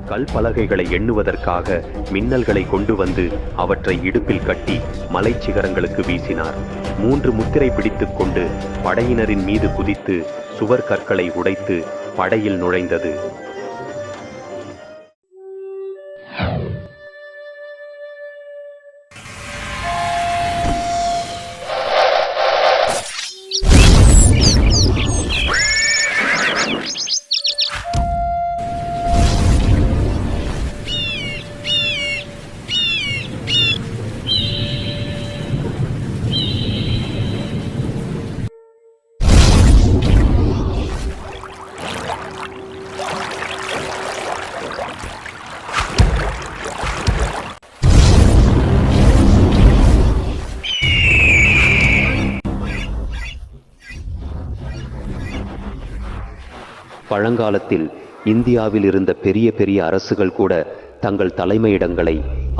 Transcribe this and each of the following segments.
கல் பலகைகளை எண்ணுவதற்காக மின்னல்களை கொண்டு வந்து அவற்றை இடுப்பில் கட்டி மலை சிகரங்களுக்கு வீசினார். 3 முத்திரை பிடித்துக் கொண்டு படையினரின் மீது குதித்து சுவர் கற்களை உடைத்து படையில் நுழைந்தது. பழங்காலத்தில் இந்தியாவில் இருந்த பெரிய பெரிய அரசுகள் கூட தங்கள் தலைமையிடங்களை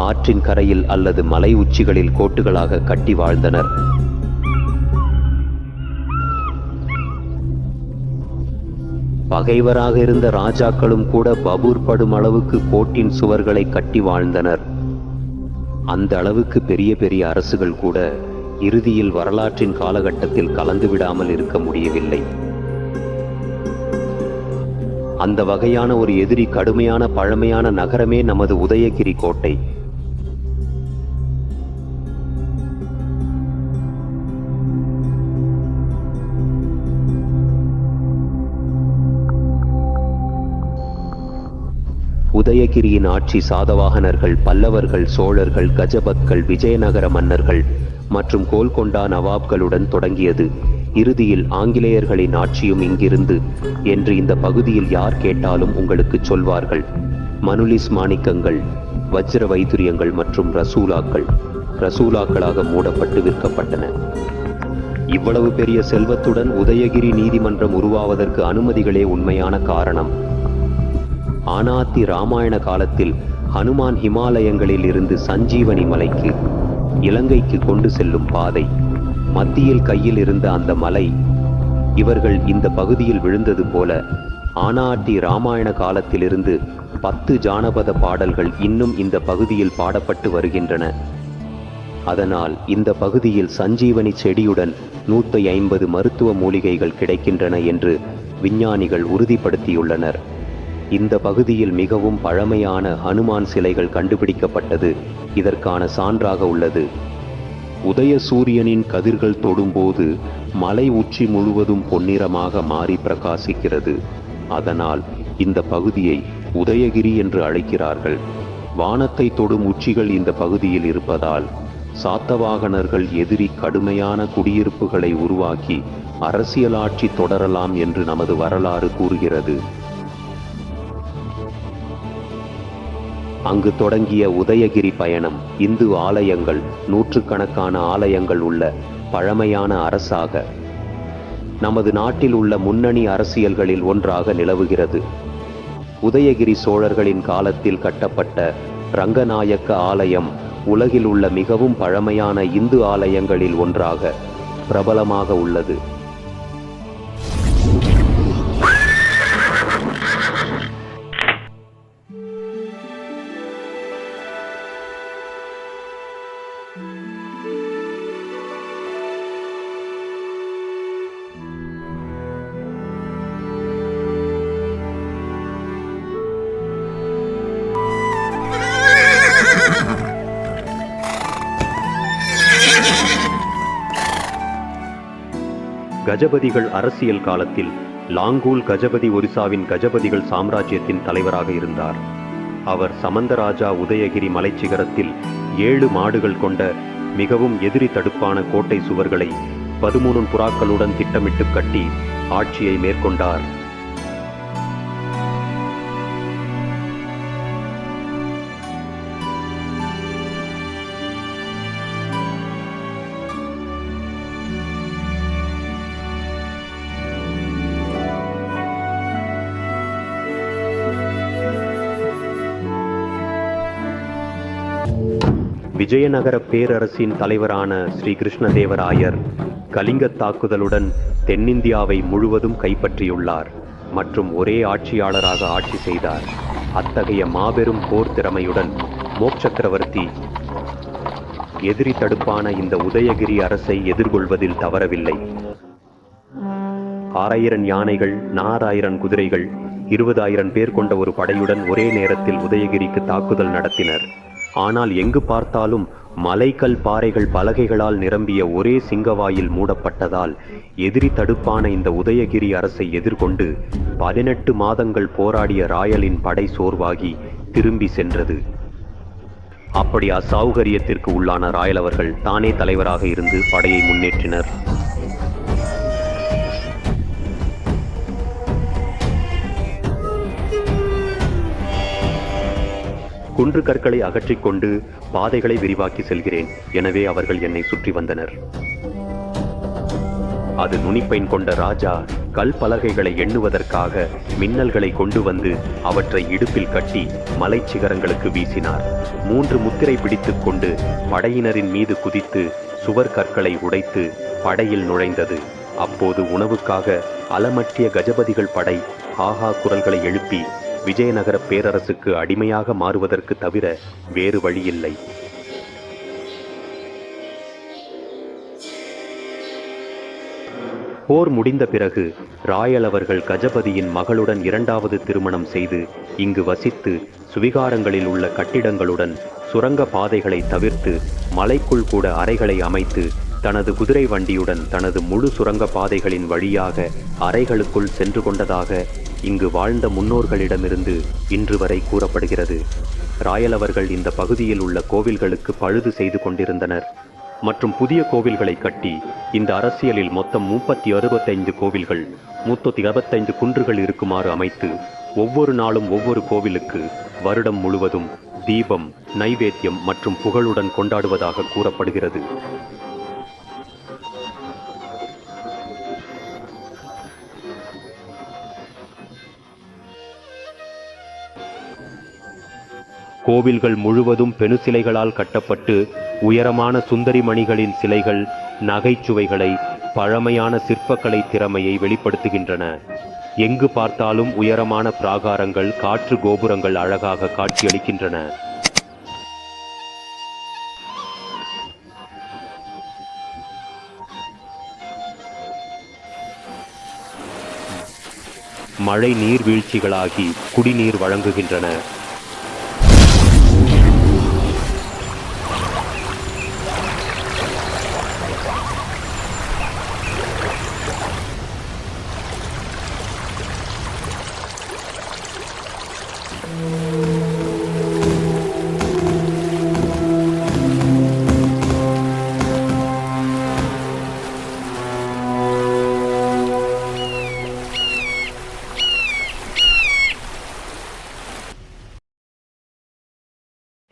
ஆற்றின் கரையில் அல்லது மலை உச்சிகளில் கோட்டுகளாக கட்டி வாழ்ந்தனர். பகைவராக இருந்த ராஜாக்களும் கூட பபூர் படும் அளவுக்கு கோட்டின் சுவர்களை கட்டி வாழ்ந்தனர். அந்த அளவுக்கு பெரிய பெரிய அரசுகள் கூட இறுதியில் வரலாற்றின் காலகட்டத்தில் கலந்துவிடாமல் இருக்க முடியவில்லை. அந்த வகையான ஒரு எதிரி கடுமையான பழமையான நகரமே நமது உதயகிரி கோட்டை. உதயகிரியின் ஆட்சி சாதவாகனர்கள், பல்லவர்கள், சோழர்கள், கஜபத்கள், விஜயநகர மன்னர்கள் மற்றும் கோல்கொண்டா நவாப்களுடன் தொடங்கியது. இறுதியில் ஆங்கிலேயர்களின் ஆட்சியும் இங்கிருந்து என்று இந்த பகுதியில் யார் கேட்டாலும் உங்களுக்கு சொல்வார்கள். மனுலிஸ் மாணிக்கங்கள், வஜ்ர வைதுரியங்கள் மற்றும் ரசூலாக்களாக மூடப்பட்டு விற்கப்பட்டன. இவ்வளவு பெரிய செல்வத்துடன் உதயகிரி நீதிமன்றம் உருவாவதற்கு அனுமதிகளே உண்மையான காரணம். ஆனாத்தி ராமாயண காலத்தில் ஹனுமான் ஹிமாலயங்களில் இருந்து சஞ்சீவனி மலைக்கு, இலங்கைக்கு கொண்டு செல்லும் பாதை, மத்தியில் கையில் இருந்த அந்த மலை இவர்கள் இந்த பகுதியில் விழுந்தது போல ஆனாட்டி ராமாயண காலத்திலிருந்து 10 ஜானபத பாடல்கள் இன்னும் இந்த பகுதியில் பாடப்பட்டு வருகின்றன. அதனால் இந்த பகுதியில் சஞ்சீவனி செடியுடன் 150 மருத்துவ மூலிகைகள் கிடைக்கின்றன என்று விஞ்ஞானிகள் உறுதிப்படுத்தியுள்ளனர். இந்த பகுதியில் மிகவும் பழமையான ஹனுமான் சிலைகள் கண்டுபிடிக்கப்பட்டது இதற்கான சான்றாக உள்ளது. உதய சூரியனின் கதிர்கள் தொடும்போது மலை உச்சி முழுவதும் பொன்னிறமாக மாறி பிரகாசிக்கிறது. அதனால் இந்த பகுதியை உதயகிரி என்று அழைக்கிறார்கள். வானத்தை தொடும் உச்சிகள் இந்த பகுதியில் இருப்பதால் சாத்தவாகனர்கள் எதிரி கடுமையான குடியிருப்புகளை உருவாக்கி அரசியலாட்சி தொடரலாம் என்று நமது வரலாறு கூறுகிறது. அங்கு தொடங்கிய உதயகிரி பயணம் இந்து ஆலயங்கள், 100கணக்கான ஆலயங்கள் உள்ள பழமையான அரசாக நமது நாட்டில் உள்ள முன்னணி அரசியல்களில் ஒன்றாக நிலவுகிறது. உதயகிரி சோழர்களின் காலத்தில் கட்டப்பட்ட ரங்கநாயக்க ஆலயம் உலகில் உள்ள மிகவும் பழமையான இந்து ஆலயங்களில் ஒன்றாக பிரபலமாக உள்ளது. கஜபதிகள் அரசியல் காலத்தில் லாங்கூல் கஜபதி ஒரிசாவின் கஜபதிகள் சாம்ராஜ்யத்தின் தலைவராக இருந்தார். அவர் சமந்தராஜா உதயகிரி மலைச்சிகரத்தில் 7 மாடுகள் கொண்ட மிகவும் எதிரி தடுப்பான கோட்டை சுவர்களை 13 புறாக்களுடன் திட்டமிட்டு கட்டி ஆட்சியை மேற்கொண்டார். விஜயநகர பேரரசின் தலைவரான ஸ்ரீ கிருஷ்ணதேவராயர் கலிங்கத் தாக்குதலுடன் தென்னிந்தியாவை முழுவதும் கைப்பற்றியுள்ளார் மற்றும் ஒரே ஆட்சியாளராக ஆட்சி செய்தார். அத்தகைய மாபெரும் போர் திறமையுடன் மோட்சக்கரவர்த்தி எதிரி தடுப்பான இந்த உதயகிரி அரசை எதிர்கொள்வதில் தவறவில்லை. 6000 யானைகள், 4000 குதிரைகள், 20,000 பேர் கொண்ட ஒரு படையுடன் ஒரே நேரத்தில் உதயகிரிக்கு தாக்குதல் நடத்தினர். ஆனால் எங்கு பார்த்தாலும் மலைக்கல் பாறைகள் பலகைகளால் நிரம்பிய ஒரே சிங்கவாயில் மூடப்பட்டதால் எதிரி தடுப்பான இந்த உதயகிரி அரசை எதிர்கொண்டு 18 மாதங்கள் போராடிய ராயலின் படை சோர்வாகி திரும்பி சென்றது. அப்படி அசௌகரியத்திற்கு உள்ளான ராயல் அவர்கள் தானே தலைவராக இருந்து படையை முன்னேற்றினர். குன்று கற்களை அகற்றிக்கொண்டு பாதைகளை விரிவாக்கி செல்கிறேன். எனவே அவர்கள் என்னை சுற்றி வந்தனர். அது நுனிப்பைன் கொண்ட ராஜா கல் பலகைகளை எண்ணுவதற்காக மின்னல்களை கொண்டு வந்து அவற்றை இடுப்பில் கட்டி மலை சிகரங்களுக்கு வீசினார். 3 முத்திரை பிடித்துக் கொண்டு படையினரின் மீது குதித்து சுவர் கற்களை உடைத்து படையில் நுழைந்தது. அப்போது உணவுக்காக அலமட்டிய கஜபதிகள் படை ஹாஹா குரல்களை எழுப்பி விஜயநகர பேரரசுக்கு அடிமையாக மாறுவதற்கு தவிர வேறு வழியில்லை. போர் முடிந்த பிறகு ராயல் அவர்கள் கஜபதியின் மகளுடன் 2வது திருமணம் செய்து இங்கு வசித்து சுவிகாரங்களில் உள்ள கட்டிடங்களுடன் சுரங்க பாதைகளை தவிர்த்து மலைக்குள் கூட அறைகளை அமைத்து தனது குதிரை வண்டியுடன் தனது முழு சுரங்க பாதைகளின் வழியாக அறைகளுக்குள் சென்று கொண்டதாக இங்கு வாழ்ந்த முன்னோர்களிடமிருந்து இன்று வரை கூறப்படுகிறது. ராயல் அவர்கள் இந்த பகுதியில் உள்ள கோவில்களுக்கு பழுது செய்து கொண்டிருந்தனர் மற்றும் புதிய கோவில்களை கட்டி இந்த அரசியலில் மொத்தம் 365 கோவில்கள் 325 குன்றுகள் இருக்குமாறு அமைத்து ஒவ்வொரு நாளும் ஒவ்வொரு கோவிலுக்கு வருடம் முழுவதும் தீபம், நைவேத்தியம் மற்றும் புகழுடன் கொண்டாடுவதாக கூறப்படுகிறது. கோவில்கள் முழுவதும் பெணு சிலைகளால் கட்டப்பட்டு உயரமான சுந்தரி மணிகளின் சிலைகள் நகைச்சுவைகளை, பழமையான சிற்பக்கலை திறமையை வெளிப்படுத்துகின்றன. எங்கு பார்த்தாலும் உயரமான பிராகாரங்கள், காற்று கோபுரங்கள் அழகாக காட்சியளிக்கின்றன. மழை நீர்வீழ்ச்சிகளாகி குடிநீர் வழங்குகின்றன.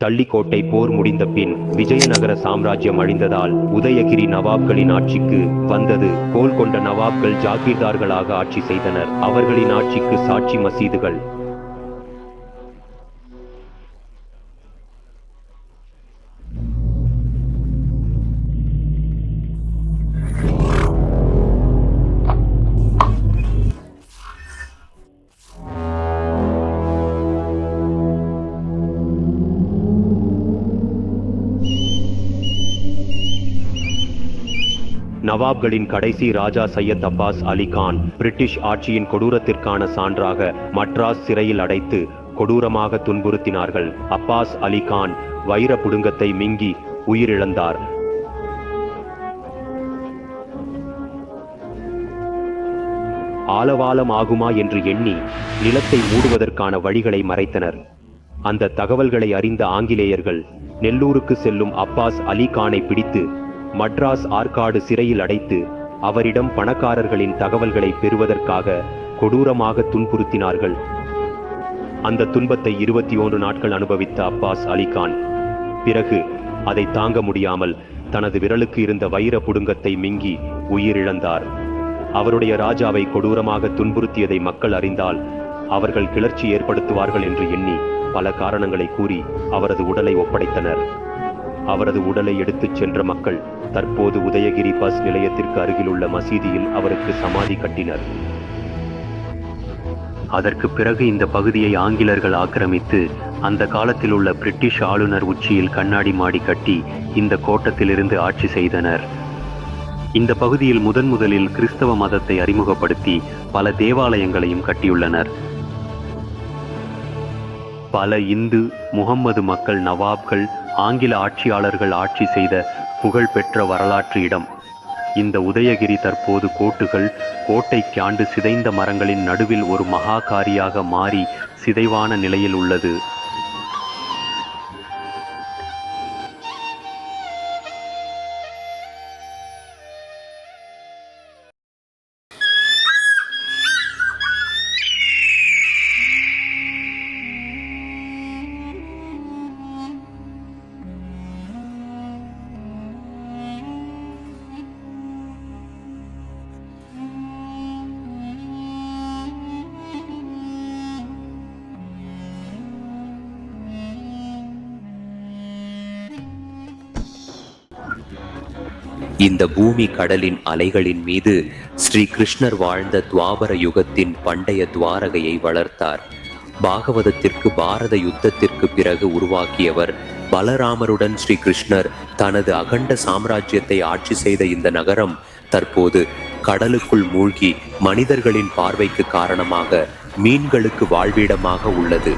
தள்ளிக்கோட்டை போர் முடிந்த பின் விஜயநகர சாம்ராஜ்யம் அழிந்ததால் உதயகிரி நவாப்களின் ஆட்சிக்கு வந்தது. கோல்கொண்ட நவாப்கள் ஜாகீர்தார்களாக ஆட்சி செய்தனர். அவர்களின் ஆட்சிக்கு சாட்சி மசீதுகள், நவாப்களின் கடைசி ராஜா சையத் அப்பாஸ் அலி கான் பிரிட்டிஷ் ஆட்சியின் கொடூரத்திற்கான சான்றாக மட்ராஸ் சிறையில் அடைத்து கொடூரமாக துன்புறுத்தினார்கள். அப்பாஸ் அலி கான் வைர புடுங்கத்தை மிங்கி உயிரிழந்தார். ஆலவாலம் ஆகுமா என்று எண்ணி நிலத்தை மூடுவதற்கான வழிகளை மறைத்தனர். அந்த தகவல்களை அறிந்த ஆங்கிலேயர்கள் நெல்லூருக்கு செல்லும் அப்பாஸ் அலி கானை பிடித்து மட்ராஸ் ஆற்காடு சிறையில் அடைத்து அவரிடம் பணக்காரர்களின் தகவல்களை பெறுவதற்காக கொடூரமாக துன்புறுத்தினார்கள். அந்த துன்பத்தை 21 நாட்கள் அனுபவித்த அப்பாஸ் அலி கான் பிறகு அதை தாங்க முடியாமல் தனது விரலுக்கு இருந்த வைர புடுங்கத்தை மிங்கி உயிரிழந்தார். அவருடைய ராஜாவை கொடூரமாக துன்புறுத்தியதை மக்கள் அறிந்தால் அவர்கள் கிளர்ச்சி ஏற்படுத்துவார்கள் என்று எண்ணி பல காரணங்களை கூறி அவரது உடலை ஒப்படைத்தனர். அவரது உடலை எடுத்துச் சென்ற மக்கள் தற்போது உதயகிரி பஸ் நிலையத்திற்கு அருகிலுள்ள மசீதியில் அவருக்கு சமாதி கட்டினர். அதற்கு பிறகு இந்த பகுதியை ஆங்கிலர்கள் ஆக்கிரமித்து அந்த காலத்தில் உள்ள பிரிட்டிஷ் ஆளுநர் உச்சியில் கண்ணாடி மாடி கட்டி இந்த கோட்டத்திலிருந்து ஆட்சி செய்தனர். இந்த பகுதியில் முதலில் கிறிஸ்தவ மதத்தை அறிமுகப்படுத்தி பல தேவாலயங்களையும் கட்டியுள்ளனர். பல இந்து முகம்மது மக்கள் நவாப்கள் ஆங்கில ஆட்சியாளர்கள் ஆட்சி செய்த புகழ்பெற்ற வரலாற்று இடம். இந்த உதயகிரி தற்போது கோட்டைக்கு ஆண்டு சிதைந்த மரங்களின் நடுவில் ஒரு மகாகாரியாக மாறி சிதைவான நிலையில் உள்ளது. இந்த பூமி கடலின் அலைகளின் மீது ஸ்ரீ கிருஷ்ணர் வாழ்ந்த துவாபர யுகத்தின் பண்டைய துவாரகையை வளர்த்தார். பாகவதத்திற்கு பாரத யுத்தத்திற்கு பிறகு உருவாக்கியவர். பலராமருடன் ஸ்ரீ கிருஷ்ணர் தனது அகண்ட சாம்ராஜ்யத்தை ஆட்சி செய்த இந்த நகரம் தற்போது கடலுக்குள் மூழ்கி மனிதர்களின் பார்வைக்கு காரணமாக மீன்களுக்கு வாழ்விடமாக உள்ளது.